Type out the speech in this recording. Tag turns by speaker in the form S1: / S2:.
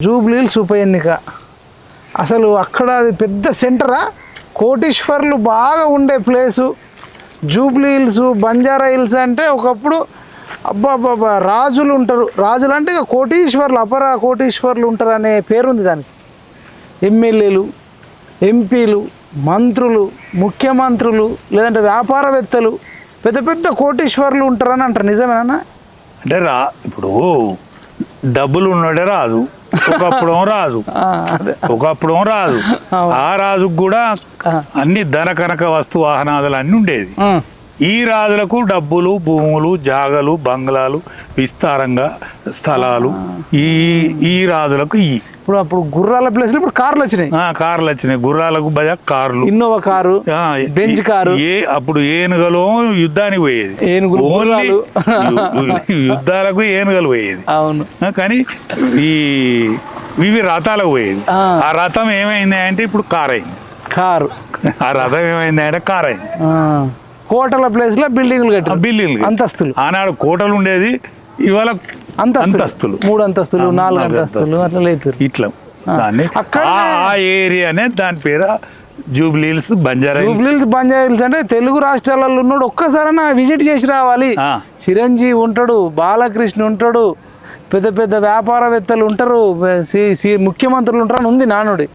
S1: జూబ్లీహిల్స్ ఉప ఎన్నిక అసలు అక్కడ అది పెద్ద సెంటరా, కోటీశ్వర్లు బాగా ఉండే ప్లేసు. జూబ్లీహిల్స్, బంజారా హిల్స్ అంటే ఒకప్పుడు అబ్బాబ్బాబ్బా రాజులు ఉంటారు. రాజులు అంటే ఇక కోటీశ్వర్లు, అపర కోటీశ్వర్లు ఉంటారు అనే పేరుంది దానికి. ఎమ్మెల్యేలు, ఎంపీలు, మంత్రులు, ముఖ్యమంత్రులు, లేదంటే వ్యాపారవేత్తలు, పెద్ద పెద్ద కోటీశ్వర్లు ఉంటారని అంటారు. నిజమేనా?
S2: అంటే ఇప్పుడు డబ్బులు ఉన్నాడే రాజు, ఒకప్పుడు రాజు, ఒకప్పుడు రాజు. ఆ రాజుకు కూడా అన్ని ధన కనక వస్తు వాహనాలు అన్ని ఉండేది. ఈ రాజులకు డబ్బులు, భూములు, జాగలు, బంగ్లాలు, విస్తారంగా స్థలాలు ఈ రాజులకు
S1: ఇప్పుడు అప్పుడు గుర్రాల ప్లేస్ ఇప్పుడు కార్లు వచ్చినాయి.
S2: కార్లు వచ్చినాయి, గుర్రాలకు బజా కార్లు,
S1: ఇన్నోవా కారు, బెంచ్ కారు.
S2: అప్పుడు ఏనుగలు యుద్ధానికి పోయేది,
S1: ఏనుగులు,
S2: యుద్ధాలకు ఏనుగలు పోయేది.
S1: అవును.
S2: కానీ ఇవి రథాలకు పోయేది. ఆ రథం ఏమైంది అంటే ఇప్పుడు కారు అయింది.
S1: కారు
S2: ఆ రథం ఏమైంది అంటే కారు అయింది.
S1: కోటల ప్లేస్ లో బిల్డింగ్లు కట్టారు,
S2: బిల్డింగ్లు,
S1: అంతస్తులు.
S2: ఆనాడు కోటలు ఉండేది, ఇవాళ అంతస్తులు,
S1: 3 అంతస్తులు, 4 అంతస్తులు అట్లా లేదు.
S2: ఇట్లా దాన్ని ఆ ఏరియానే దాని పేరు జూబ్లీహిల్స్, బంజారా
S1: హిల్స్ అంటే తెలుగు రాష్ట్రాలలో ఉన్నాడు. ఒక్కసారైనా విజిట్ చేసి రావాలి. చిరంజీవి ఉంటాడు, బాలకృష్ణ ఉంటాడు, పెద్ద పెద్ద వ్యాపారవేత్తలు ఉంటారు, ముఖ్యమంత్రులు ఉంటారు అని ఉంది నానుడి.